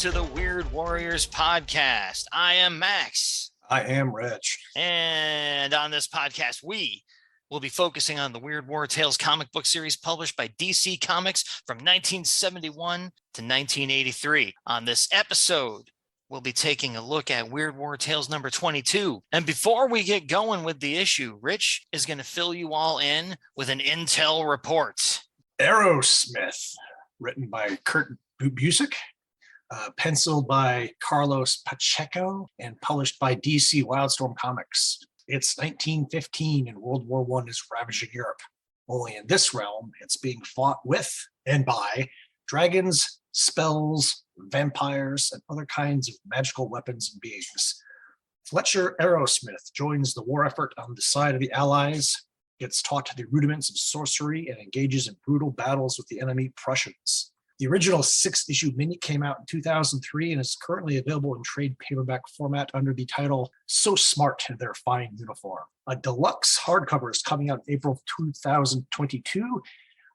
to the Weird Warriors podcast. I am Max. I am Rich. And on this podcast, we will be focusing on the Weird War Tales comic book series published by DC Comics from 1971 to 1983. On this episode, we'll be taking a look at Weird War Tales number 22. And before we get going with the issue, Rich is going to fill you all in with an intel report. Aerosmith, written by Kurt Busiek, penciled by Carlos Pacheco, and published by DC Wildstorm Comics. It's 1915 and World War I is ravaging Europe. Only in this realm, it's being fought with and by dragons, spells, vampires, and other kinds of magical weapons and beings. Fletcher Aerosmith joins the war effort on the side of the Allies, gets taught the rudiments of sorcery, and engages in brutal battles with the enemy Prussians. The original 6-issue mini came out in 2003 and is currently available in trade paperback format under the title So Smart in Their Fine Uniform. A deluxe hardcover is coming out in April 2022.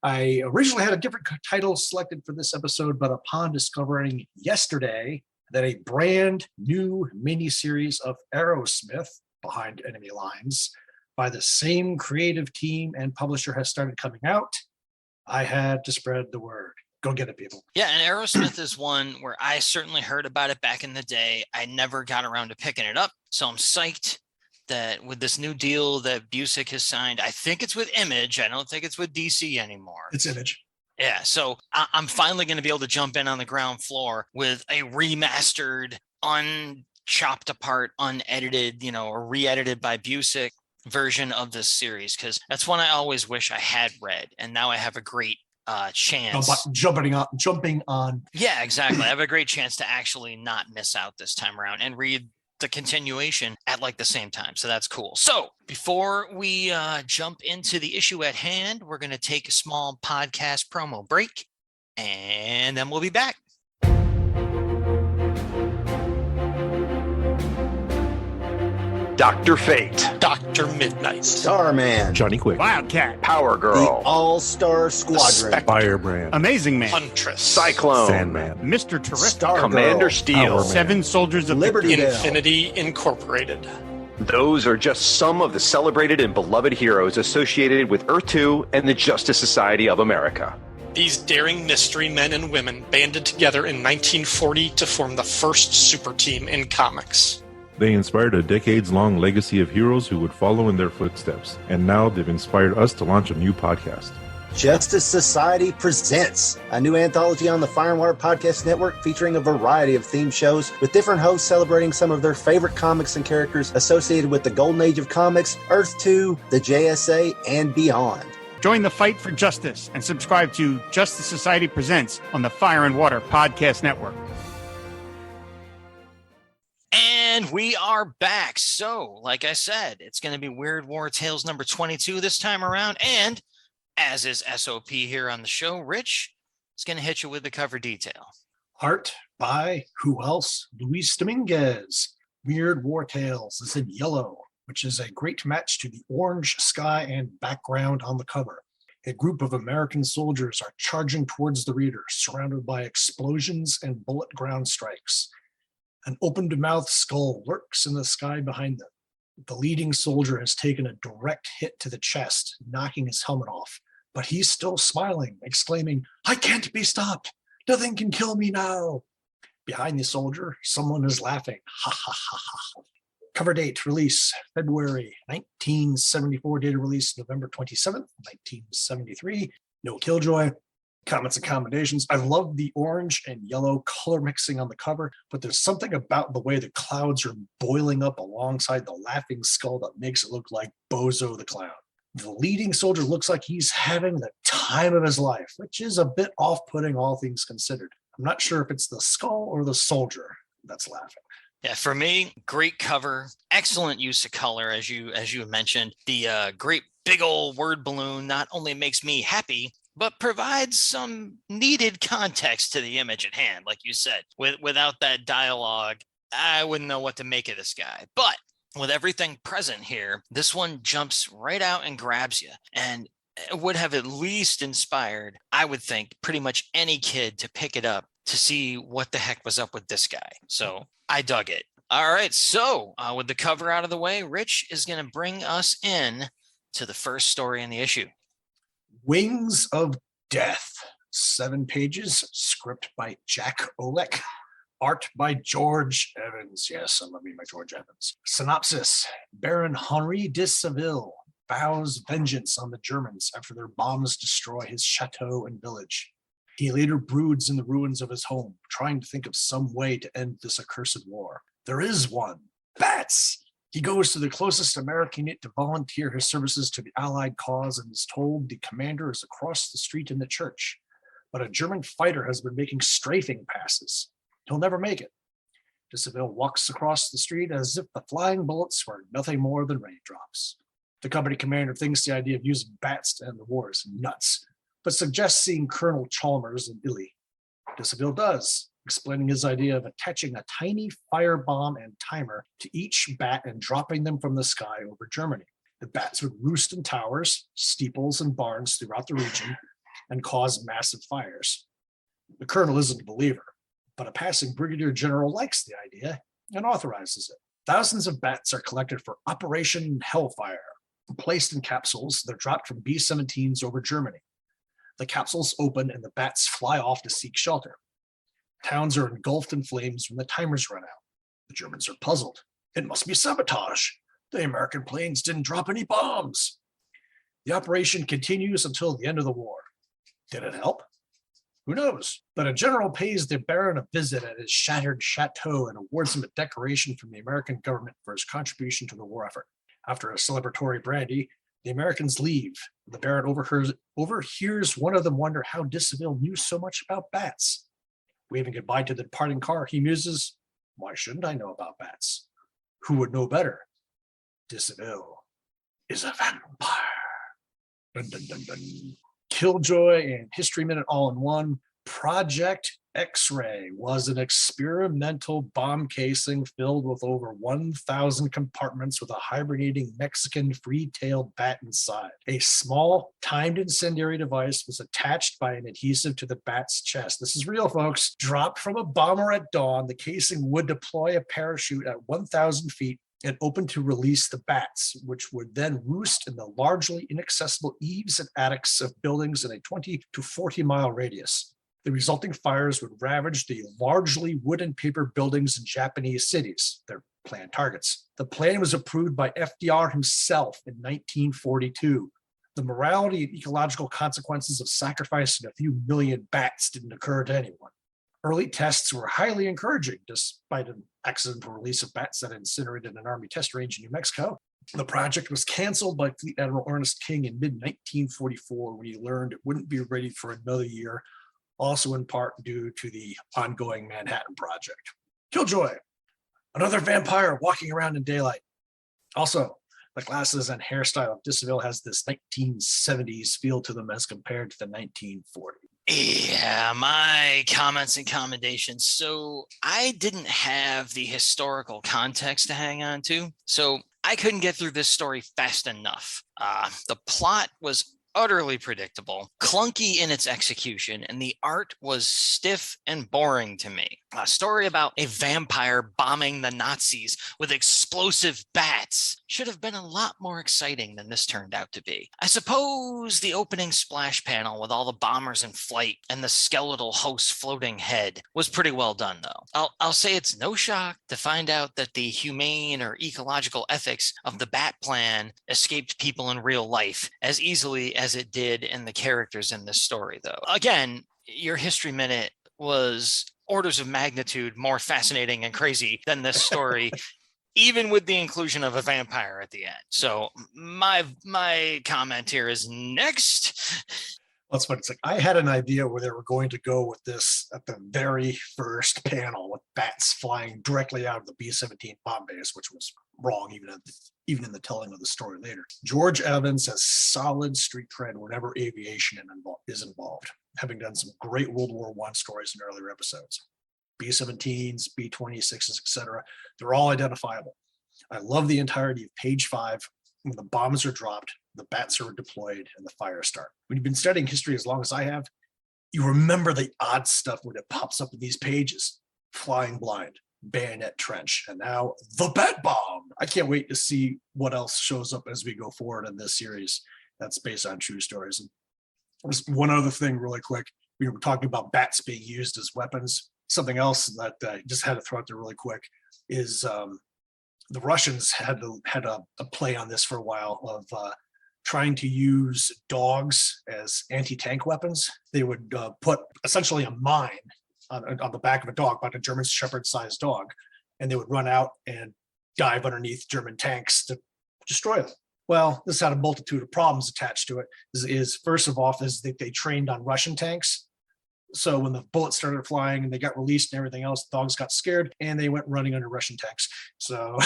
I originally had a different title selected for this episode, but upon discovering yesterday that a brand new miniseries of Aerosmith, Behind Enemy Lines, by the same creative team and publisher has started coming out, I had to spread the word. Go get it, people. Yeah, and Aerosmith is one where I certainly heard about it back in the day. I never got around to picking it up, so I'm psyched that with this new deal that Busiek has signed, I think it's with Image. I don't think it's with DC anymore. It's Image. Yeah, so I'm finally going to be able to jump in on the ground floor with a remastered, unchopped apart, unedited, or re-edited by Busiek version of this series, because that's one I always wish I had read, and now I have a great chance. Jumping on. Yeah, exactly. I have a great chance to actually not miss out this time around and read the continuation at like the same time. So that's cool. So before we jump into the issue at hand, we're going to take a small podcast promo break, and then we'll be back. Dr. Fate, Dr. Midnight, Starman, Johnny Quick, Wildcat, Power Girl, the All-Star Squadron, Firebrand, Amazing Man, Huntress, Cyclone, Sandman, Mr. Terrific, Stargirl, Commander Steel, Seven Soldiers of Liberty Bell, Infinity Incorporated. Those are just some of the celebrated and beloved heroes associated with Earth 2 and the Justice Society of America. These daring mystery men and women banded together in 1940 to form the first super team in comics. They inspired a decades-long legacy of heroes who would follow in their footsteps, and now they've inspired us to launch a new podcast. Justice Society presents a new anthology on the Fire and Water Podcast Network featuring a variety of themed shows with different hosts celebrating some of their favorite comics and characters associated with the Golden Age of Comics, Earth 2, the JSA, and beyond. Join the fight for justice and subscribe to Justice Society Presents on the Fire and Water Podcast Network. And we are back. So, like I said, it's going to be Weird War Tales number 22 this time around. And as is SOP here on the show, Rich is going to hit you with the cover detail. Art by who else? Luis Dominguez. Weird War Tales is in yellow, which is a great match to the orange sky and background on the cover. A group of American soldiers are charging towards the reader, surrounded by explosions and bullet ground strikes. An open-mouthed skull lurks in the sky behind them. The leading soldier has taken a direct hit to the chest, knocking his helmet off. But he's still smiling, exclaiming, "I can't be stopped! Nothing can kill me now!" Behind the soldier, someone is laughing. Ha ha ha ha. Cover date, release, February 1974. Date of release, November 27th, 1973. No Killjoy. Comments and commendations. I love the orange and yellow color mixing on the cover, but there's something about the way the clouds are boiling up alongside the laughing skull that makes it look like Bozo the Clown. The leading soldier looks like he's having the time of his life, which is a bit off-putting, all things considered. I'm not sure if it's the skull or the soldier that's laughing. Yeah, for me, great cover, excellent use of color, as you mentioned. The great big old word balloon not only makes me happy, but provides some needed context to the image at hand, like you said. Without that dialogue, I wouldn't know what to make of this guy. But with everything present here, this one jumps right out and grabs you. And it would have at least inspired, I would think, pretty much any kid to pick it up to see what the heck was up with this guy. So I dug it. All right. So with the cover out of the way, Rich is going to bring us in to the first story in the issue. Wings of Death. 7 pages. Script by Jack Olek. Art by George Evans. Yes, I love me my George Evans. Synopsis. Baron Henri de Seville vows vengeance on the Germans after their bombs destroy his chateau and village. He later broods in the ruins of his home, trying to think of some way to end this accursed war. There is one. Bats. He goes to the closest American unit to volunteer his services to the Allied cause and is told the commander is across the street in the church. But a German fighter has been making strafing passes. He'll never make it. De Seville walks across the street as if the flying bullets were nothing more than raindrops. The company commander thinks the idea of using bats to end the war is nuts, but suggests seeing Colonel Chalmers in Italy. De Seville does, explaining his idea of attaching a tiny firebomb and timer to each bat and dropping them from the sky over Germany. The bats would roost in towers, steeples, and barns throughout the region and cause massive fires. The colonel isn't a believer, but a passing brigadier general likes the idea and authorizes it. Thousands of bats are collected for Operation Hellfire. Placed in capsules, they're dropped from B-17s over Germany. The capsules open and the bats fly off to seek shelter. Towns are engulfed in flames when the timers run out. The Germans are puzzled. It must be sabotage. The American planes didn't drop any bombs. The operation continues until the end of the war. Did it help? Who knows? But a general pays the Baron a visit at his shattered chateau and awards him a decoration from the American government for his contribution to the war effort. After a celebratory brandy, the Americans leave. The Baron overhears one of them wonder how de Seville knew so much about bats. Waving goodbye to the departing car, he muses, why shouldn't I know about bats? Who would know better? De Seville is a vampire. Dun, dun, dun, dun. Killjoy and History Minute all in one. Project X-Ray was an experimental bomb casing filled with over 1,000 compartments with a hibernating Mexican free-tailed bat inside. A small, timed incendiary device was attached by an adhesive to the bat's chest. This is real, folks. Dropped from a bomber at dawn, the casing would deploy a parachute at 1,000 feet and open to release the bats, which would then roost in the largely inaccessible eaves and attics of buildings in a 20 to 40-mile radius. The resulting fires would ravage the largely wood and paper buildings in Japanese cities, their planned targets. The plan was approved by FDR himself in 1942. The morality and ecological consequences of sacrificing a few million bats didn't occur to anyone. Early tests were highly encouraging, despite an accidental release of bats that incinerated an army test range in New Mexico. The project was canceled by Fleet Admiral Ernest King in mid-1944 when he learned it wouldn't be ready for another year, also in part due to the ongoing Manhattan Project. Killjoy, another vampire walking around in daylight. Also, the glasses and hairstyle of de Seville has this 1970s feel to them as compared to the 1940s. Yeah, my comments and commendations. So I didn't have the historical context to hang on to, so I couldn't get through this story fast enough. The plot was utterly predictable, clunky in its execution, and the art was stiff and boring to me. A story about a vampire bombing the Nazis with explosive bats should have been a lot more exciting than this turned out to be. I suppose the opening splash panel with all the bombers in flight and the skeletal host's floating head was pretty well done, though. I'll say it's no shock to find out that the humane or ecological ethics of the bat plan escaped people in real life as easily as it did in the characters in this story, though. Again, your History Minute was orders of magnitude more fascinating and crazy than this story, even with the inclusion of a vampire at the end. So my comment here is next. That's what it's like. I had an idea where they were going to go with this at the very first panel with bats flying directly out of the B-17 bomb base, which was wrong even in the telling of the story later. George Evans has solid street cred whenever aviation is involved, having done some great World War I stories in earlier episodes. B-17s, B-26s, etc. They're all identifiable. I love the entirety of page 5. When the bombs are dropped, the bats are deployed, and the fires start. When you've been studying history as long as I have, you remember the odd stuff when it pops up in these pages. Flying Blind, Bayonet Trench, and now the Bat Bomb. I can't wait to see what else shows up as we go forward in this series that's based on true stories. And just one other thing really quick. We were talking about bats being used as weapons. Something else that I just had to throw out there really quick is the Russians had a play on this for a while of trying to use dogs as anti-tank weapons. They would put essentially a mine on the back of a dog, about a German Shepherd-sized dog, and they would run out and dive underneath German tanks to destroy them. Well, this had a multitude of problems attached to it. Is first of all, is that they trained on Russian tanks. So when the bullets started flying and they got released and everything else, dogs got scared and they went running under Russian tanks. So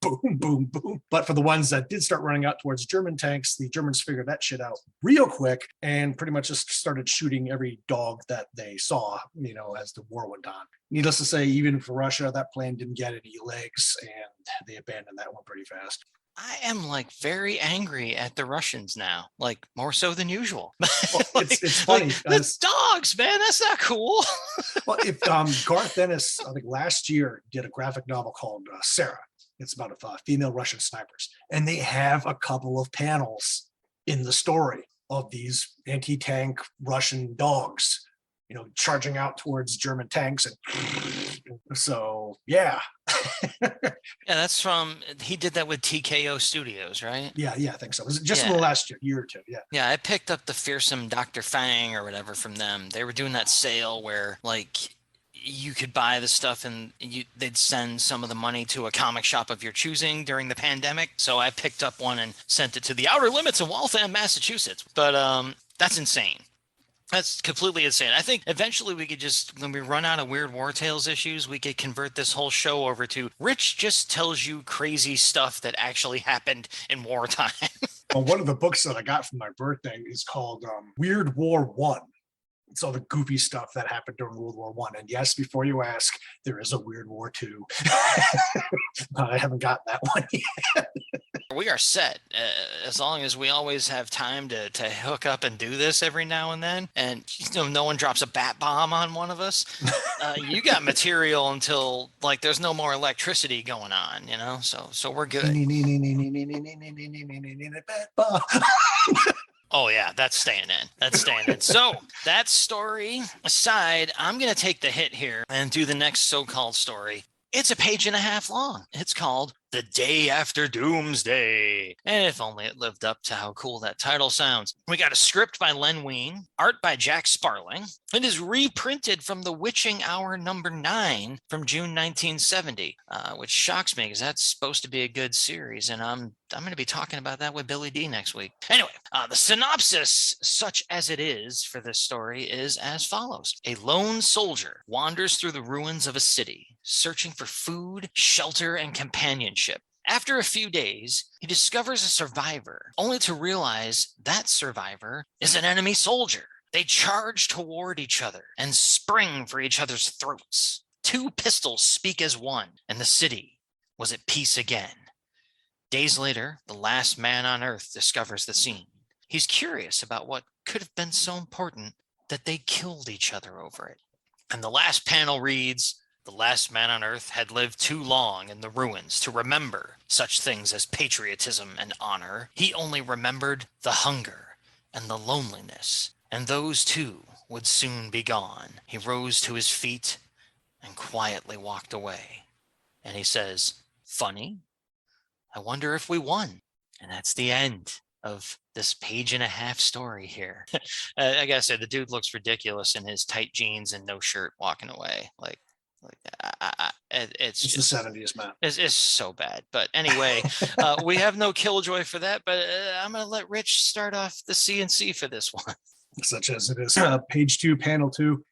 boom, boom, boom. But for the ones that did start running out towards German tanks, the Germans figured that shit out real quick and pretty much just started shooting every dog that they saw, as the war went on. Needless to say, even for Russia, that plane didn't get any legs and they abandoned that one pretty fast. I am very angry at the Russians now, more so than usual. Well, it's funny. The dogs, man, that's not cool. Well, if Garth Ennis, I think last year, did a graphic novel called Sarah. It's about female Russian snipers. And they have a couple of panels in the story of these anti-tank Russian dogs, charging out towards German tanks. And so, yeah. Yeah, that's he did that with TKO Studios, right? Yeah, I think so. It was just in the last year or two, yeah. Yeah, I picked up the Fearsome Dr. Fang or whatever from them. They were doing that sale where, you could buy the stuff and they'd send some of the money to a comic shop of your choosing during the pandemic. So I picked up one and sent it to the outer limits of Waltham, Massachusetts. But that's insane. That's completely insane. I think eventually we could when we run out of Weird War Tales issues, we could convert this whole show over to Rich just tells you crazy stuff that actually happened in wartime. Well, one of the books that I got for my birthday is called Weird War One. It's all the goofy stuff that happened during World War One. And yes, before you ask, there is a Weird War Two. But I haven't got that one yet. We are set as long as we always have time to hook up and do this every now and then. And no one drops a bat bomb on one of us. You got material until there's no more electricity going on, so we're good. Bat bomb. Oh, yeah, that's staying in. So that story aside, I'm going to take the hit here and do the next so-called story. It's a page and a half long. It's called The Day After Doomsday. And if only it lived up to how cool that title sounds. We got a script by Len Wein, art by Jack Sparling. It is reprinted from The Witching Hour #9 from June 1970, which shocks me because that's supposed to be a good series. And I'm going to be talking about that with Billy D next week. Anyway, the synopsis, such as it is for this story, is as follows. A lone soldier wanders through the ruins of a city, searching for food, shelter, and companionship. After a few days, he discovers a survivor, only to realize that survivor is an enemy soldier. They charge toward each other and spring for each other's throats. Two pistols speak as one, and the city was at peace again. Days later, the last man on Earth discovers the scene. He's curious about what could have been so important that they killed each other over it. And the last panel reads, the last man on Earth had lived too long in the ruins to remember such things as patriotism and honor. He only remembered the hunger and the loneliness, and those too would soon be gone. He rose to his feet and quietly walked away. And he says, funny, I wonder if we won. And that's the end of this page and a half story here. I gotta say, the dude looks ridiculous in his tight jeans and no shirt walking away. It's just the 70s, man. It's so bad. But anyway, we have no killjoy for that, but I'm going to let Rich start off the CNC for this one. Such as it is. Page 2, panel 2.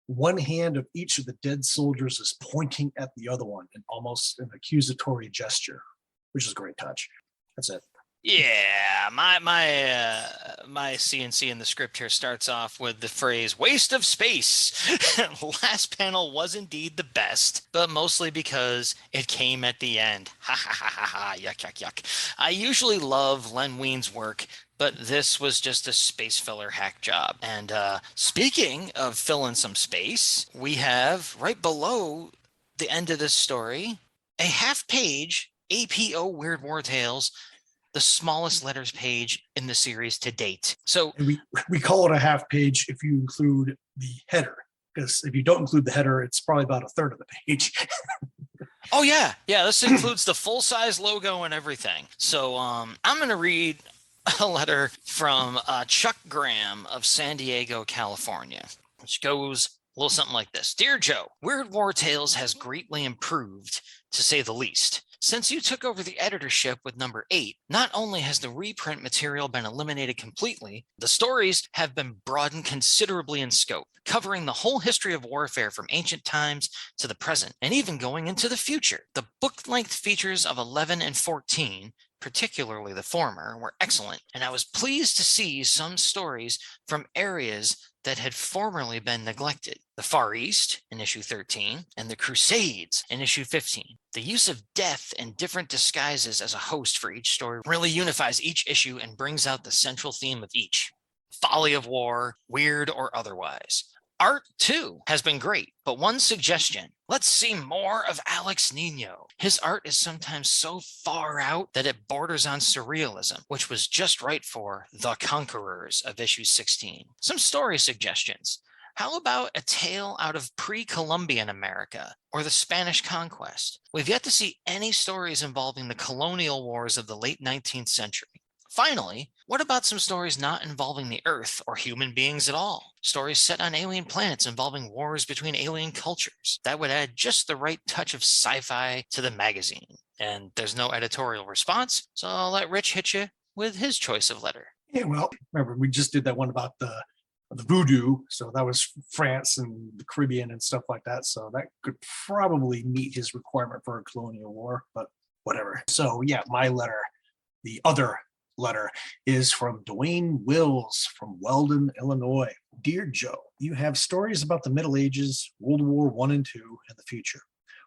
One hand of each of the dead soldiers is pointing at the other one in almost an accusatory gesture, which is a great touch. That's it. Yeah, my CNC in the script here starts off with the phrase "waste of space." Last panel was indeed the best, but mostly because it came at the end. Ha ha ha ha ha! Yuck yuck yuck! I usually love Len Wein's work But this was just a space filler hack job. And speaking of filling some space, we have right below the end of this story a half-page APO Weird War Tales, the smallest letters page in the series to date. So and we call it a half page if you include the header, because if you don't include the header, it's probably about a third of the page. oh yeah, this includes the full-size logo and everything. So I'm going to read a letter from Chuck Graham of San Diego, California, which goes a little something like this. Dear Joe, Weird War Tales has greatly improved, to say the least. Since you took over the editorship with number 8, not only has the reprint material been eliminated completely, the stories have been broadened considerably in scope, covering the whole history of warfare from ancient times to the present, and even going into the future. The book-length features of 11 and 14, particularly the former, were excellent, and I was pleased to see some stories from areas that had formerly been neglected. The Far East in issue 13 and the Crusades in issue 15. The use of death in different disguises as a host for each story really unifies each issue and brings out the central theme of each. Folly of war, weird or otherwise. Art, too, has been great, but one suggestion. Let's see more of Alex Nino. His art is sometimes so far out that it borders on surrealism, which was just right for The Conquerors of issue 16. Some story suggestions. How about a tale out of pre-Columbian America or the Spanish conquest? We've yet to see any stories involving the colonial wars of the late 19th century. Finally, what about some stories not involving the Earth or human beings at all? Stories set on alien planets involving wars between alien cultures. That would add just the right touch of sci-fi to the magazine. And there's no editorial response, so I'll let Rich hit you with his choice of letter. Yeah, well, remember, we just did that one about the voodoo. So that was France and the Caribbean and stuff like that. So that could probably meet his requirement for a colonial war, but whatever. So yeah, my letter, the other letter, is from Dwayne Wills from Weldon, Illinois. Dear Joe, you have stories about the Middle Ages, World War I and II, and the future.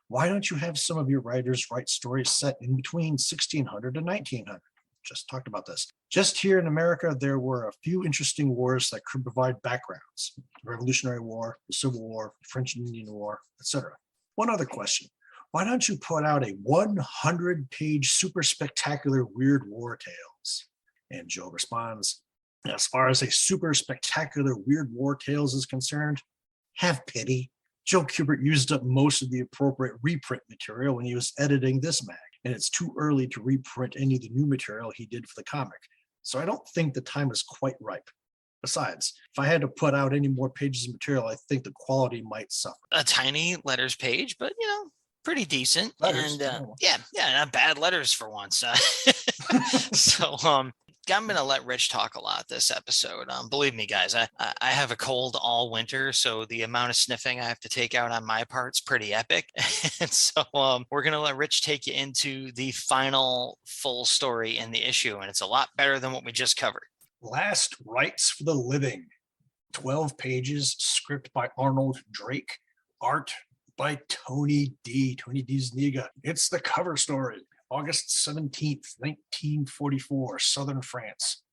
Why don't you have some of your writers write stories set in between 1600 and 1900? Just talked about this. Just here in America, there were a few interesting wars that could provide backgrounds. The Revolutionary War, the Civil War, the French and Indian War, etc. One other question. Why don't you put out a 100-page super spectacular Weird War Tales? And Joe responds, as far as a super spectacular Weird War Tales is concerned, have pity. Joe Kubert used up most of the appropriate reprint material when he was editing this mag, and it's too early to reprint any of the new material he did for the comic. So I don't think the time is quite ripe. Besides, if I had to put out any more pages of material, I think the quality might suffer. A tiny letters page, but pretty decent. Letters, and yeah, not bad letters for once. So I'm going to let Rich talk a lot this episode. Believe me, guys, I have a cold all winter, so the amount of sniffing I have to take out on my part's pretty epic. And so we're going to let Rich take you into the final full story in the issue, and it's a lot better than what we just covered. Last Rites for the Living. 12 pages, script by Arnold Drake, art by Tony D. Tony D. Zuniga. It's the cover story. August 17th, 1944, southern France.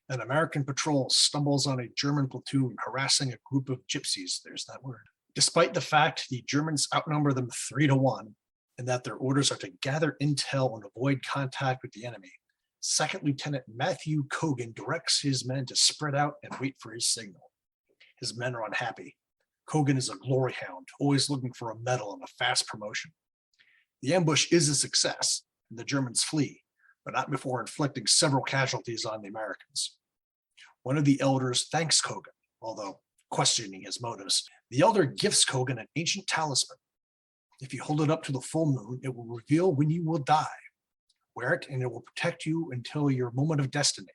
An American patrol stumbles on a German platoon harassing a group of gypsies. There's that word. Despite the fact the Germans outnumber them 3-1, and that their orders are to gather intel and avoid contact with the enemy, Second Lieutenant Matthew Cogan directs his men to spread out and wait for his signal. His men are unhappy. Cogan is a glory hound, always looking for a medal and a fast promotion. The ambush is a success, and the Germans flee, but not before inflicting several casualties on the Americans. One of the elders thanks Cogan, although questioning his motives. The elder gifts Cogan an ancient talisman. If you hold it up to the full moon, it will reveal when you will die. Wear it and it will protect you until your moment of destiny.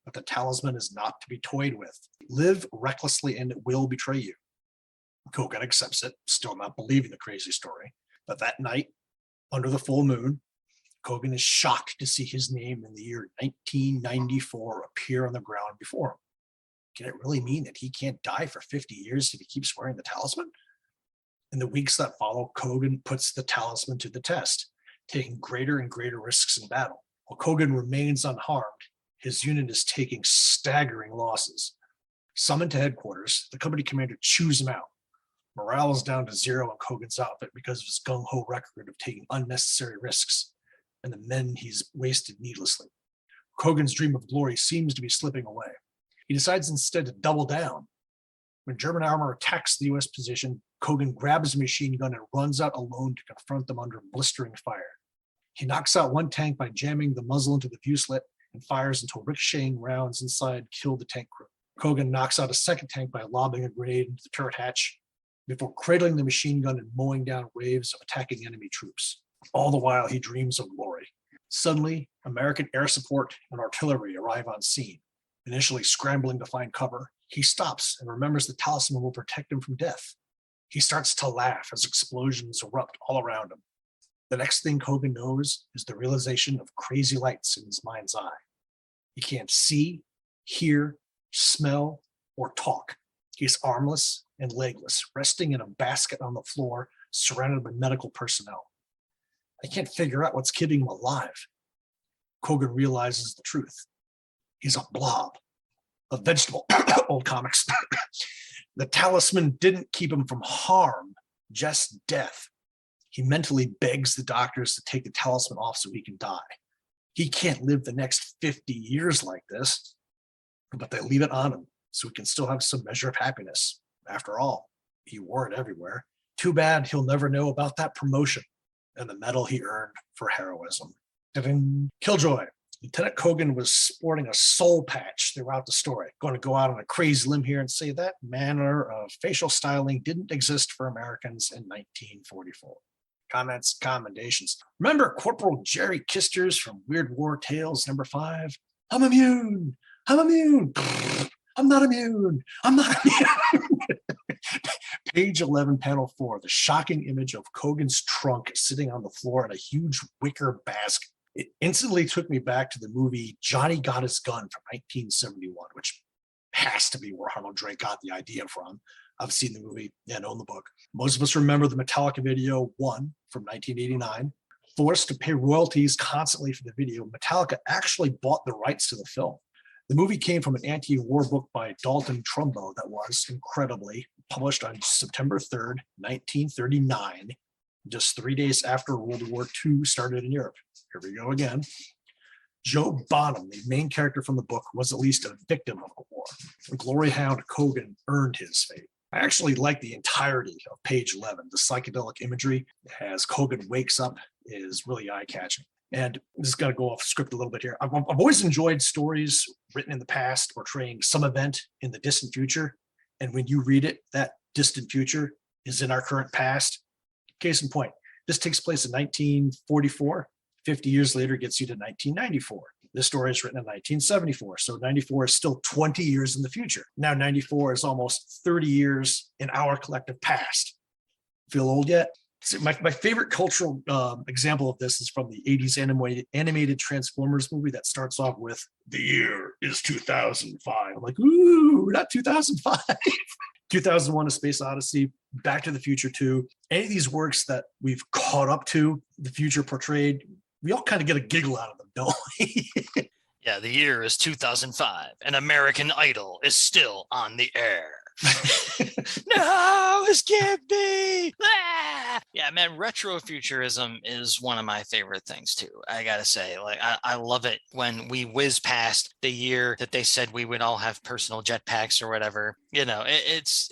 But the talisman is not to be toyed with. Live recklessly and it will betray you. Cogan accepts it, still not believing the crazy story. But that night, under the full moon, Cogan is shocked to see his name in the year 1994 appear on the ground before him. Can it really mean that he can't die for 50 years if he keeps wearing the talisman? In the weeks that follow, Cogan puts the talisman to the test, taking greater and greater risks in battle. While Cogan remains unharmed, His unit is taking staggering losses. Summoned to headquarters, the company commander chews him out. Morale is down to zero in Kogan's outfit because of his gung-ho record of taking unnecessary risks and the men he's wasted needlessly. Kogan's dream of glory seems to be slipping away. He decides instead to double down. When German armor attacks the U.S. position, Kogan grabs a machine gun and runs out alone to confront them under blistering fire. He knocks out one tank by jamming the muzzle into the view slit and fires until ricocheting rounds inside kill the tank crew. Kogan knocks out a second tank by lobbing a grenade into the turret hatch before cradling the machine gun and mowing down waves of attacking enemy troops. All the while, he dreams of glory. Suddenly, American air support and artillery arrive on scene. Initially scrambling to find cover, he stops and remembers the talisman will protect him from death. He starts to laugh as explosions erupt all around him. The next thing Kogan knows is the realization of crazy lights in his mind's eye. He can't see, hear, smell, or talk. He's armless and legless, resting in a basket on the floor, surrounded by medical personnel. I can't figure out what's keeping him alive. Kogan realizes the truth. He's a blob, a vegetable. Old comics. The talisman didn't keep him from harm, just death. He mentally begs the doctors to take the talisman off so he can die. He can't live the next 50 years like this, but they leave it on him so he can still have some measure of happiness. After all, he wore it everywhere. Too bad he'll never know about that promotion and the medal he earned for heroism. Killjoy. Lieutenant Kogan was sporting a soul patch throughout the story. Going to go out on a crazy limb here and say that manner of facial styling didn't exist for Americans in 1944. Comments, commendations. Remember Corporal Jerry Kisters from Weird War Tales #5? I'm immune. I'm immune. I'm not immune. I'm not immune. Page 11, panel 4, the shocking image of Kogan's trunk sitting on the floor in a huge wicker basket. It instantly took me back to the movie Johnny Got His Gun from 1971, which has to be where Arnold Drake got the idea from. I've seen the movie and own the book. Most of us remember the Metallica video 1 from 1989. Forced to pay royalties constantly for the video, Metallica actually bought the rights to the film. The movie came from an anti-war book by Dalton Trumbo that was, incredibly, published on September 3rd, 1939, just 3 days after World War II started in Europe. Here we go again. Joe Bonham, the main character from the book, was at least a victim of the war. Glory Hound Kogan earned his fate. I actually like the entirety of page 11. The psychedelic imagery as Kogan wakes up is really eye-catching. And this is going to go off script a little bit here. I've always enjoyed stories written in the past portraying some event in the distant future. And when you read it, that distant future is in our current past. Case in point, this takes place in 1944. 50 years later gets you to 1994. This story is written in 1974. So 94 is still 20 years in the future. Now 94 is almost 30 years in our collective past. Feel old yet? So my favorite cultural example of this is from the 80s animated Transformers movie that starts off with, "The year is 2005. I'm like, ooh, not 2005. 2001: A Space Odyssey, Back to the Future 2. Any of these works that we've caught up to, the future portrayed, we all kind of get a giggle out of them, don't we? Yeah, the year is 2005, and American Idol is still on the air. No, escape me! Ah! Yeah, man, retrofuturism is one of my favorite things too. I gotta say, like, I love it when we whiz past the year that they said we would all have personal jetpacks or whatever. You know, it's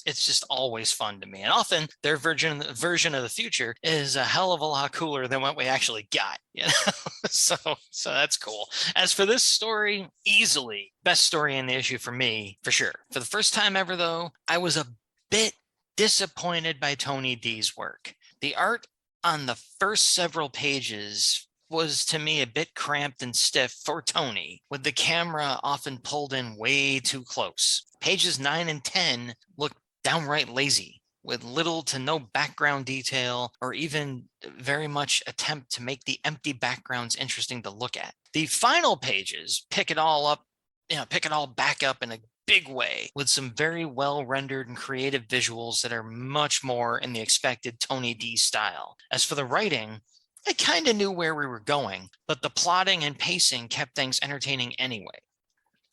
just always fun to me. And often their version of the future is a hell of a lot cooler than what we actually got. You know, so that's cool. As for this story, easily best story in the issue for me, for sure. For the first time ever, though, I was a bit disappointed by Tony D's work. The art on the first several pages was, to me, a bit cramped and stiff for Tony, with the camera often pulled in way too close. Pages 9 and 10 look downright lazy, with little to no background detail or even very much attempt to make the empty backgrounds interesting to look at. The final pages pick it all back up in a big way with some very well rendered and creative visuals that are much more in the expected Tony D style. As for the writing, I kind of knew where we were going, but the plotting and pacing kept things entertaining anyway.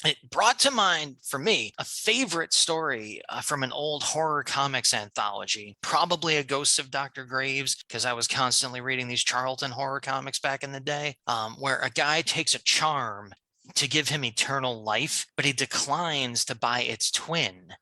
It brought to mind, for me, a favorite story from an old horror comics anthology, probably a Ghost of Dr. Graves, because I was constantly reading these Charlton horror comics back in the day, where a guy takes a charm to give him eternal life, but he declines to buy its twin.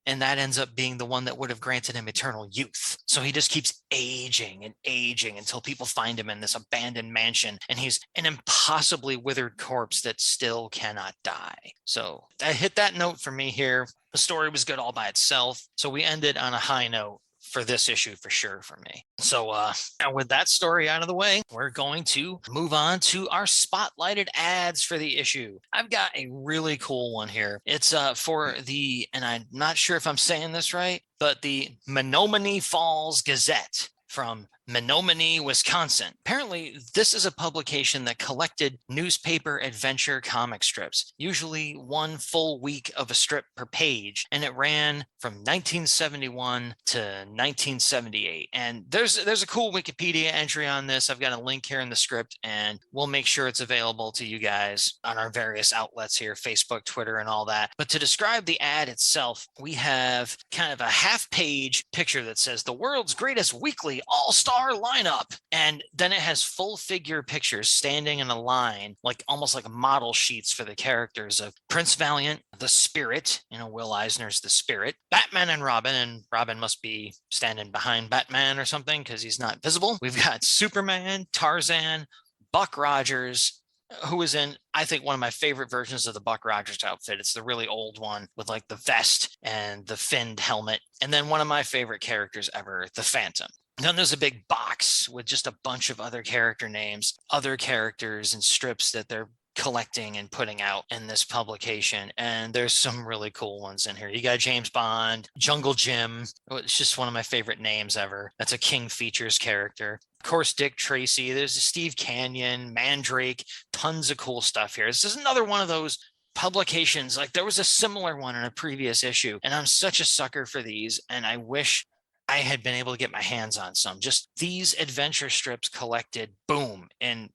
And that ends up being the one that would have granted him eternal youth. So he just keeps aging and aging until people find him in this abandoned mansion. And he's an impossibly withered corpse that still cannot die. So I hit that note for me here. The story was good all by itself. So we ended on a high note for this issue for sure for me. So and with that story out of the way, we're going to move on to our spotlighted ads for the issue. I've got a really cool one here. It's for the, and I'm not sure if I'm saying this right, but the Menomonee Falls Gazette from Menomonee, Wisconsin. Apparently, this is a publication that collected newspaper adventure comic strips, usually one full week of a strip per page, and it ran from 1971 to 1978. And there's a cool Wikipedia entry on this. I've got a link here in the script, and we'll make sure it's available to you guys on our various outlets here, Facebook, Twitter, and all that. But to describe the ad itself, we have kind of a half-page picture that says the world's greatest weekly all-star lineup, and then it has full figure pictures standing in a line, like almost like model sheets for the characters of Prince Valiant, the Spirit, Will Eisner's The Spirit, Batman and Robin must be standing behind Batman or something because he's not visible. We've got Superman, Tarzan, Buck Rogers, who is in, I think, one of my favorite versions of the Buck Rogers outfit. It's the really old one with like the vest and the finned helmet. And then one of my favorite characters ever, the Phantom. Then there's a big box with just a bunch of other character names, other characters and strips that they're collecting and putting out in this publication. And there's some really cool ones in here. You got James Bond, Jungle Jim. It's just one of my favorite names ever. That's a King Features character. Of course, Dick Tracy. There's Steve Canyon, Mandrake, tons of cool stuff here. This is another one of those publications. Like there was a similar one in a previous issue, and I'm such a sucker for these. And I wish I had been able to get my hands on some. Just these adventure strips collected, boom, in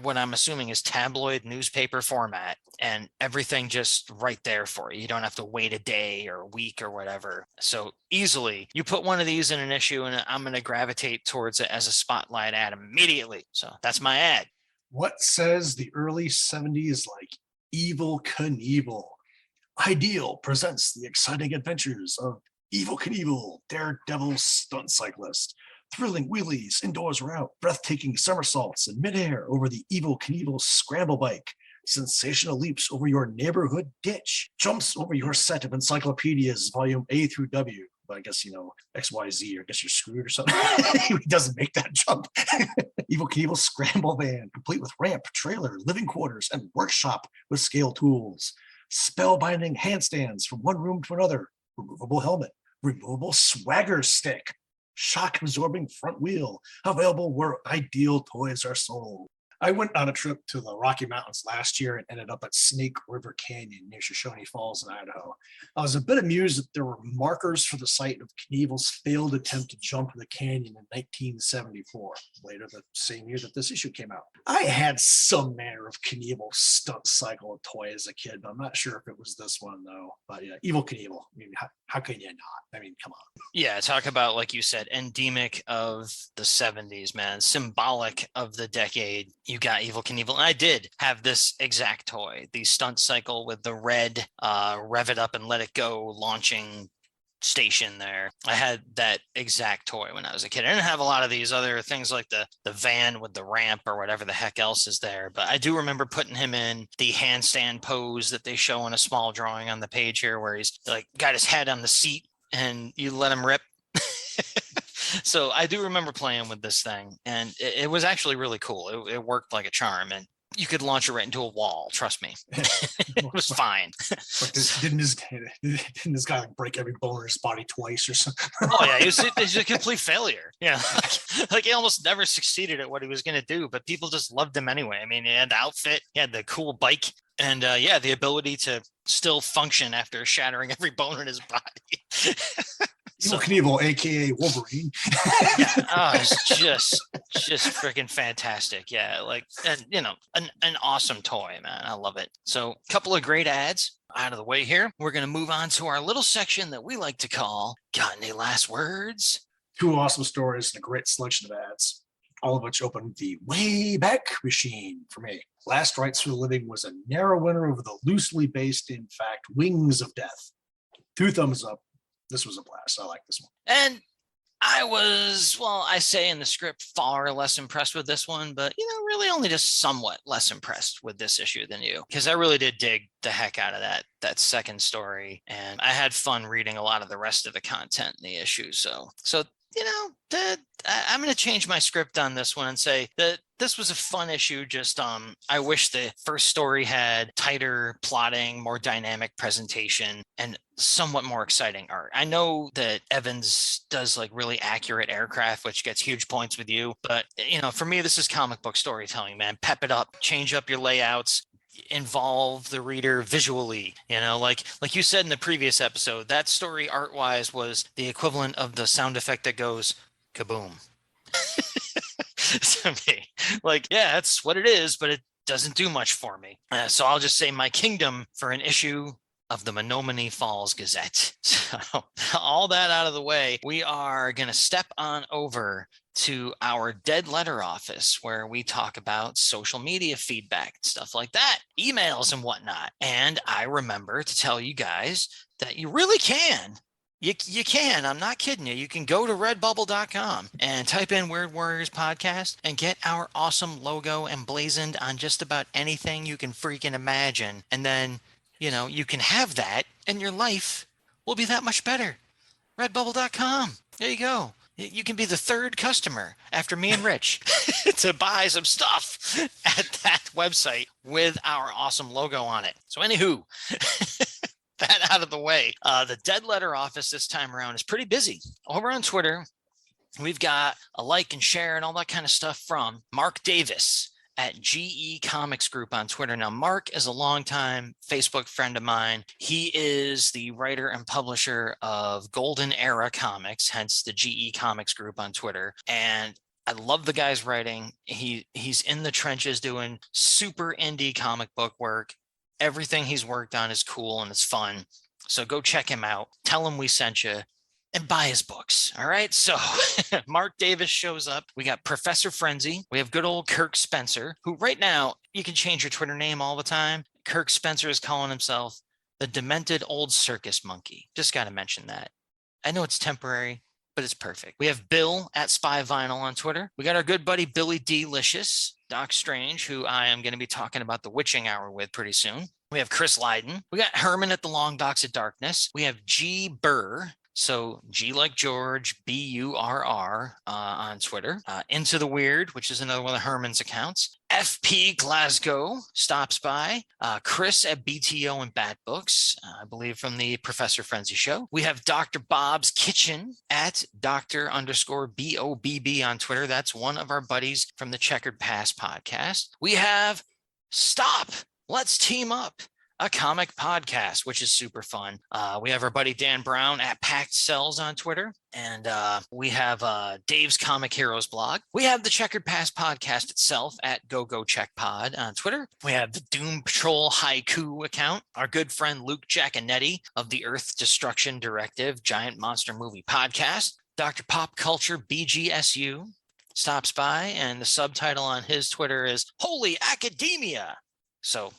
what I'm assuming is tabloid newspaper format, and everything just right there for you. You don't have to wait a day or a week or whatever. So easily, you put one of these in an issue, and I'm going to gravitate towards it as a spotlight ad immediately. So that's my ad. What says the early 70s like Evel Knievel? Ideal presents the exciting adventures of Evel Knievel, daredevil stunt cyclist. Thrilling wheelies indoors or out, breathtaking somersaults in midair over the Evel Knievel scramble bike, sensational leaps over your neighborhood ditch, jumps over your set of encyclopedias, volume A through W. I guess, XYZ, or I guess you're screwed or something. He doesn't make that jump. Evel Knievel scramble van, complete with ramp, trailer, living quarters, and workshop with scale tools. Spellbinding handstands from one room to another. Removable helmet. Removable swagger stick. Shock-absorbing front wheel, available where ideal toys are sold. I went on a trip to the Rocky Mountains last year and ended up at Snake River Canyon near Shoshone Falls in Idaho. I was a bit amused that there were markers for the site of Knievel's failed attempt to jump the canyon in 1974, later the same year that this issue came out. I had some manner of Knievel stunt cycle toy as a kid, but I'm not sure if it was this one, though. But yeah, Evel Knievel. I mean, how can you not? I mean, come on. Yeah, talk about, like you said, endemic of the 70s, man. Symbolic of the decade. You got Evel Knievel. And I did have this exact toy, the stunt cycle with the red rev it up and let it go launching station there. I had that exact toy when I was a kid. I didn't have a lot of these other things like the van with the ramp or whatever the heck else is there, but I do remember putting him in the handstand pose that they show in a small drawing on the page here, where he's like got his head on the seat and you let him rip. So I do remember playing with this thing, and it was actually really cool. It worked like a charm, and you could launch it right into a wall. Trust me. It was fine. Didn't this guy like break every bone in his body twice or something? Oh yeah, it was a complete failure. Yeah, like he almost never succeeded at what he was going to do, but people just loved him anyway. I mean, he had the outfit, he had the cool bike, and the ability to still function after shattering every bone in his body. Evel Knievel, aka Wolverine. Yeah, it's just freaking fantastic. Yeah, like, and an awesome toy, man. I love it. So, a couple of great ads out of the way here. We're gonna move on to our little section that we like to call "Got Any Last Words?" 2 awesome stories and a great selection of ads, all of which opened the Wayback Machine for me. Last Rites for the Living was a narrow winner over the loosely based, in fact, Wings of Death. 2 thumbs up. This was a blast. I like this one. And I was, well, I say in the script, far less impressed with this one, but, really only just somewhat less impressed with this issue than you, because I really did dig the heck out of that second story. And I had fun reading a lot of the rest of the content in the issue. So I'm going to change my script on this one and say that this was a fun issue. Just I wish the first story had tighter plotting, more dynamic presentation, and somewhat more exciting art. I know that Evans does like really accurate aircraft, which gets huge points with you. But, for me, this is comic book storytelling, man. Pep it up, change up your layouts, involve the reader visually, like you said in the previous episode, that story art wise was the equivalent of the sound effect that goes kaboom. To me, like, yeah, that's what it is, but it doesn't do much for me. So I'll just say my kingdom for an issue of the Menomonee Falls Gazette. So all that out of the way, we are going to step on over to our dead letter office where we talk about social media feedback and stuff like that, emails and whatnot. And I remember to tell you guys that you really can. You can. I'm not kidding you. You can go to redbubble.com and type in Weird Warriors Podcast and get our awesome logo emblazoned on just about anything you can freaking imagine. And then, you can have that and your life will be that much better. Redbubble.com. There you go. You can be the 3rd customer after me and Rich to buy some stuff at that website with our awesome logo on it. So anywho, that out of the way, the dead letter office this time around is pretty busy. Over on Twitter, we've got a like and share and all that kind of stuff from Mark Davis at GE Comics Group on Twitter. Now, Mark is a longtime Facebook friend of mine. He is the writer and publisher of Golden Era Comics, hence the GE Comics Group on Twitter. And I love the guy's writing. He's in the trenches doing super indie comic book work. Everything he's worked on is cool and it's fun. So go check him out. Tell him we sent you. And buy his books. All right. So Mark Davis shows up. We got Professor Frenzy. We have good old Kirk Spencer, who right now you can change your Twitter name all the time. Kirk Spencer is calling himself the demented old circus monkey. Just got to mention that. I know it's temporary, but it's perfect. We have Bill at Spy Vinyl on Twitter. We got our good buddy Billy Delicious, Doc Strange, who I am going to be talking about the Witching Hour with pretty soon. We have Chris Lydon. We got Herman at the Long Docks of Darkness. We have G Burr. So G like George, Burr on Twitter. Into the Weird, which is another one of Herman's accounts. FP Glasgow stops by. Chris at BTO and Bat Books, I believe from the Professor Frenzy show. We have Dr. Bob's Kitchen at Dr_BOBB on Twitter. That's one of our buddies from the Checkered Past podcast. We have Stop, Let's Team Up, a comic podcast, which is super fun. We have our buddy Dan Brown at Packed Cells on Twitter. And we have Dave's Comic Heroes blog. We have the Checkered Past podcast itself at Check Pod on Twitter. We have the Doom Patrol Haiku account. Our good friend Luke Giaconetti of the Earth Destruction Directive Giant Monster Movie Podcast. Dr. Pop Culture BGSU stops by, and the subtitle on his Twitter is Holy Academia. So,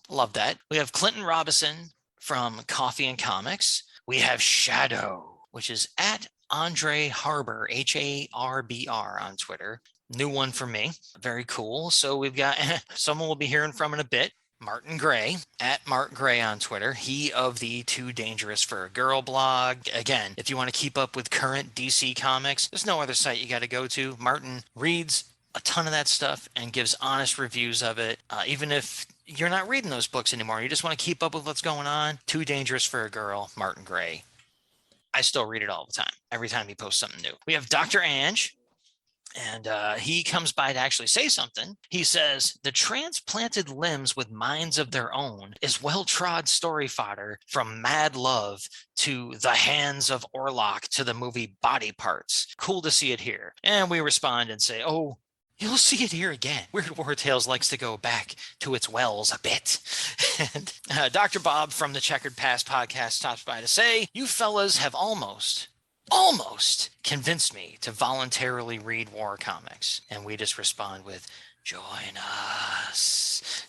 love that. We have Clinton Robinson from Coffee and Comics. We have Shadow, which is at Andre Harbor, HARBR on Twitter. New one for me. Very cool. So we've got someone we'll be hearing from in a bit. Martin Gray at Mark Gray on Twitter. He of the Too Dangerous for a Girl blog. Again, if you want to keep up with current DC comics, there's no other site you got to go to. Martin reads a ton of that stuff and gives honest reviews of it. Even if you're not reading those books anymore, you just want to keep up with what's going on. Too Dangerous for a Girl, Martin Gray. I still read it all the time, every time he posts something new. We have Dr. Ange And he comes by to actually say something. He says, the transplanted limbs with minds of their own is well-trod story fodder from Mad Love to The Hands of Orlok to the movie Body Parts. Cool to see it here. And we respond and say, oh, you'll see it here again. Weird War Tales likes to go back to its wells a bit. And Dr. Bob from the Checkered Past podcast stops by to say, you fellas have almost convinced me to voluntarily read war comics. And we just respond with, join us.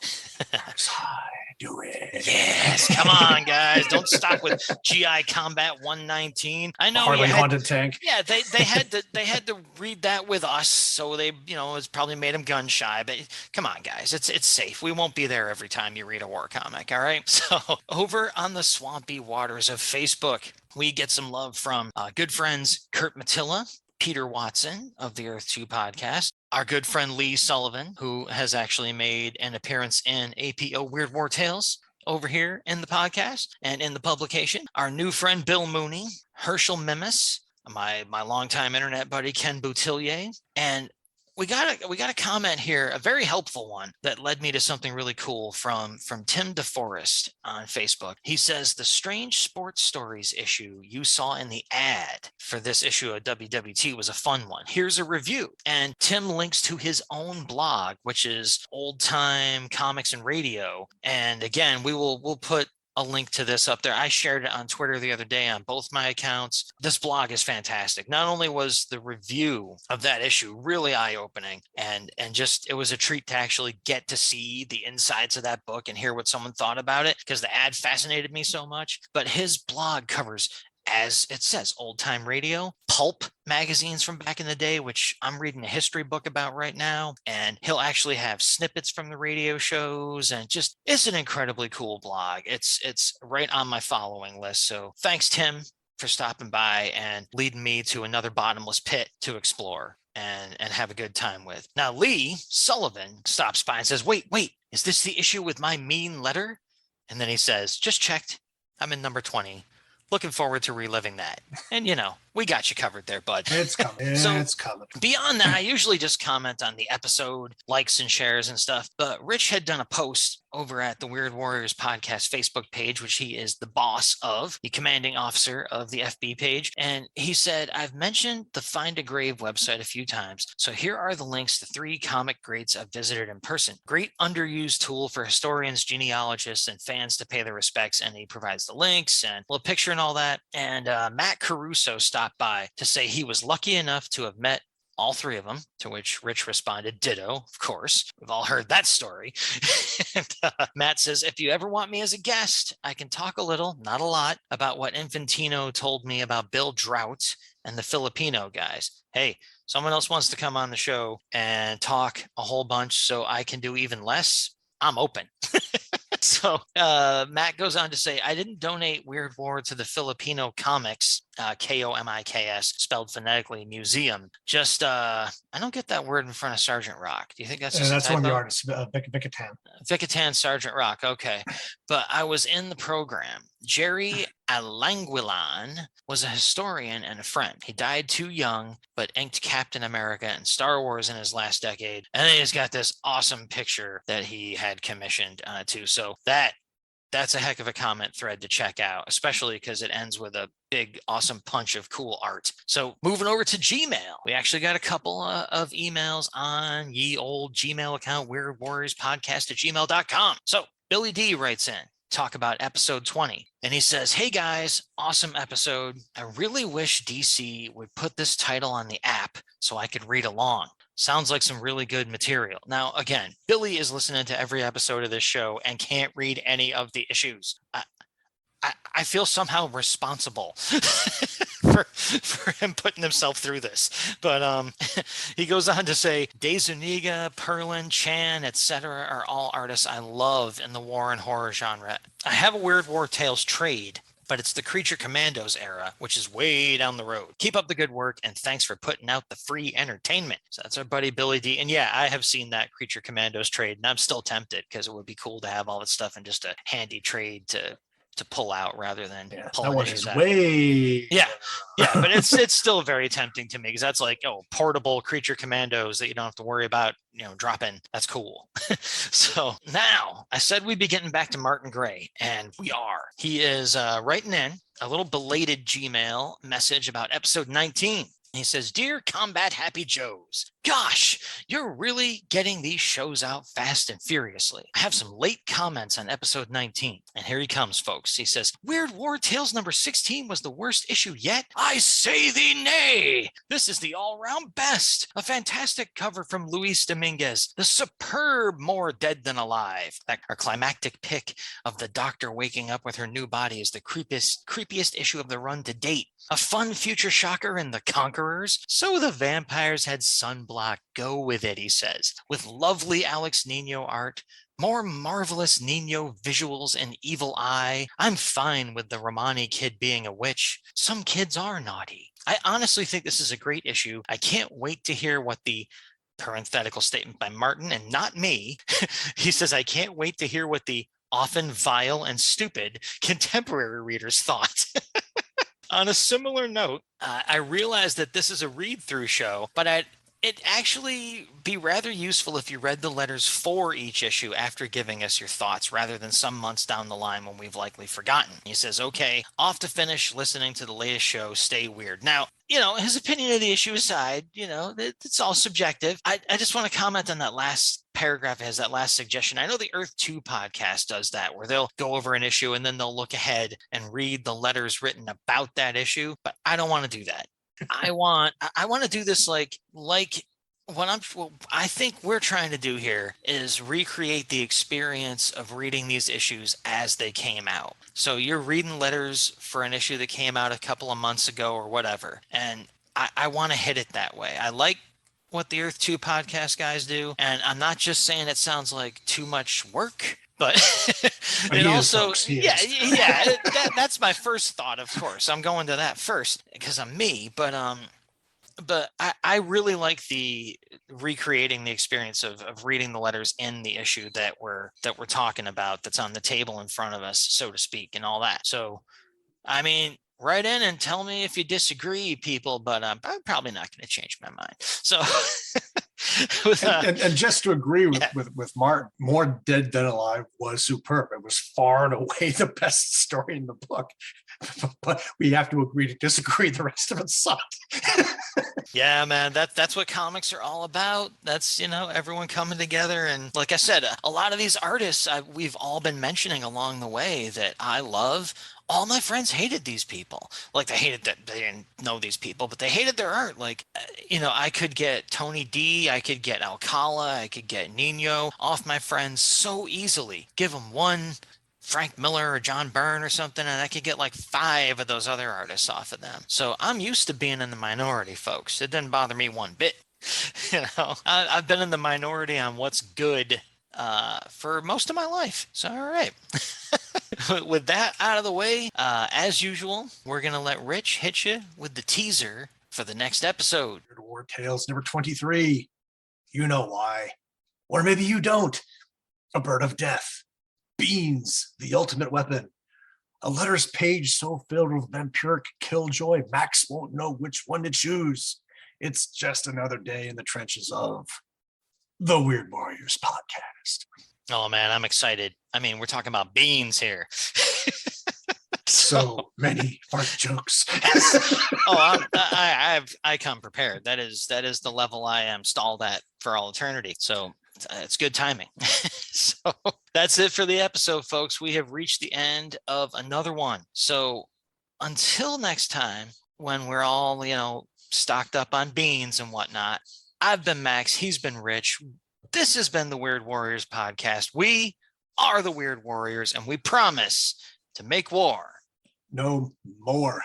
Do it. Yes, come on, guys. Don't stop with GI Combat 119. I know Hardly Haunted Tank. Yeah, they had to read that with us, so they, it's probably made them gun shy. But come on, guys, it's safe. We won't be there every time you read a war comic, all right? So over on the swampy waters of Facebook, we get some love from good friends Kurt Matilla, Peter Watson of the Earth 2 podcast, our good friend Lee Sullivan, who has actually made an appearance in APO Weird War Tales over here in the podcast and in the publication, our new friend Bill Mooney, Herschel Mimis, my longtime internet buddy Ken Boutillier, and we got a comment here, a very helpful one that led me to something really cool from Tim DeForest on Facebook. He says, the Strange Sports Stories issue you saw in the ad for this issue of WWT was a fun one. Here's a review. And Tim links to his own blog, which is Old Time Comics and Radio. And again, we'll put a link to this up there. I shared it on Twitter the other day on both my accounts. This blog is fantastic. Not only was the review of that issue really eye-opening, and just it was a treat to actually get to see the insides of that book and hear what someone thought about it, because the ad fascinated me so much. But his blog covers, as it says, old time radio, pulp magazines from back in the day, which I'm reading a history book about right now. And he'll actually have snippets from the radio shows, and just, it's an incredibly cool blog. It's right on my following list. So thanks, Tim, for stopping by and leading me to another bottomless pit to explore and have a good time with. Now, Lee Sullivan stops by and says, wait, is this the issue with my mean letter? And then he says, just checked. I'm in number 20. Looking forward to reliving that. And, we got you covered there, bud. It's coming. It's coming. Beyond that, I usually just comment on the episode, likes and shares and stuff. But Rich had done a post over at the Weird Warriors podcast Facebook page, which he is the boss of, the commanding officer of the FB page. And he said, I've mentioned the Find a Grave website a few times. So here are the links to 3 comic greats I've visited in person. Great underused tool for historians, genealogists, and fans to pay their respects. And he provides the links and a little picture and all that. And Matt Caruso stopped by to say he was lucky enough to have met all 3 of them, to which Rich responded, ditto, of course. We've all heard that story. And, Matt says, if you ever want me as a guest, I can talk a little, not a lot, about what Infantino told me about Bill Drought and the Filipino guys. Hey, someone else wants to come on the show and talk a whole bunch so I can do even less, I'm open. So Matt goes on to say, I didn't donate Weird War to the Filipino Comics, Komiks, spelled phonetically, museum. Just, I don't get that word in front of Sergeant Rock. Do you think that's just that's one of the artists, Vicatan. Vicatan, Sergeant Rock, okay. But I was in the program. Jerry Alanguilan was a historian and a friend. He died too young, but inked Captain America and Star Wars in his last decade. And then he's got this awesome picture that he had commissioned too. So that's a heck of a comment thread to check out, especially because it ends with a big, awesome punch of cool art. So moving over to Gmail, we actually got a couple of emails on ye old Gmail account, weirdwarriorspodcast@gmail.com. So Billy D writes in, talk about episode 20. And he says, hey guys, awesome episode. I really wish DC would put this title on the app so I could read along. Sounds like some really good material. Now, again, Billy is listening to every episode of this show and can't read any of the issues. I feel somehow responsible for him putting himself through this. But he goes on to say, De Zuniga, Perlin, Chan, etc. are all artists I love in the war and horror genre. I have a Weird War Tales trade, but it's the Creature Commandos era, which is way down the road. Keep up the good work, and thanks for putting out the free entertainment. So that's our buddy Billy D. And yeah, I have seen that Creature Commandos trade, and I'm still tempted because it would be cool to have all that stuff in just a handy trade to pull out rather than Yeah, pull that one issues is out. way. Yeah, but it's still very tempting to me because that's like, oh, portable creature commandos that you don't have to worry about, dropping. That's cool. So now I said we'd be getting back to Martin Gray, and we are. He is writing in a little belated Gmail message about episode 19. He says, "Dear Combat Happy Joes, gosh, you're really getting these shows out fast and furiously. I have some late comments on episode 19. And here he comes, folks. He says, Weird War Tales number 16 was the worst issue yet. I say thee nay. This is the all-round best. A fantastic cover from Luis Dominguez. The superb More Dead Than Alive. Our climactic pick of the Doctor waking up with her new body is the creepiest issue of the run to date. A fun future shocker in The Conquerors. So the vampires had sunblock. Go with it, he says. With lovely Alex Nino art, more marvelous Nino visuals and evil eye. I'm fine with the Romani kid being a witch. Some kids are naughty. I honestly think this is a great issue. I can't wait to hear what the parenthetical statement by Martin and not me. He says, I can't wait to hear what the often vile and stupid contemporary readers thought. On a similar note, I realized that this is a read-through show, but it'd actually be rather useful if you read the letters for each issue after giving us your thoughts, rather than some months down the line when we've likely forgotten. He says, okay, off to finish listening to the latest show, stay weird. Now, his opinion of the issue aside, it's all subjective. I just want to comment on that last paragraph. It has that last suggestion. I know the Earth 2 podcast does that, where they'll go over an issue and then they'll look ahead and read the letters written about that issue, but I don't want to do that. I want to do this like what I think we're trying to do here is recreate the experience of reading these issues as they came out. So you're reading letters for an issue that came out a couple of months ago or whatever, and I want to hit it that way. I like what the Earth 2 podcast guys do, and I'm not just saying it sounds like too much work, but it also, that's my first thought, of course. I'm going to that first because I'm me, but I really like the recreating the experience of reading the letters in the issue that we're talking about, that's on the table in front of us, so to speak, and all that. So, I mean, write in and tell me if you disagree, people, but I'm probably not going to change my mind. So, and just to agree with Martin, More Dead Than Alive was superb. It was far and away the best story in the book. But we have to agree to disagree. The rest of it sucked. Yeah, man, that's what comics are all about. That's, everyone coming together. And like I said, a lot of these artists we've all been mentioning along the way that I love. All my friends hated these people. Like, they hated that they didn't know these people, but they hated their art. Like, I could get Tony D, I could get Alcala, I could get Nino off my friends so easily. Give them one Frank Miller or John Byrne or something, and I could get like 5 of those other artists off of them. So I'm used to being in the minority, folks. It doesn't bother me one bit. I've been in the minority on what's good for most of my life. So, all right. With that out of the way, as usual, we're going to let Rich hit you with the teaser for the next episode. Weird War Tales number 23. You know why. Or maybe you don't. A bird of death. Beans, the ultimate weapon. A letters page so filled with vampiric killjoy, Max won't know which one to choose. It's just another day in the trenches of the Weird Warriors podcast. Oh, man, I'm excited. I mean, we're talking about beans here. So many fart jokes. I come prepared. That is the level I am stalled at for all eternity. So it's good timing. So that's it for the episode, folks. We have reached the end of another one. So until next time, when we're all, stocked up on beans and whatnot, I've been Max. He's been Rich. This has been the Weird Warriors podcast. We are the Weird Warriors, and we promise to make war no more.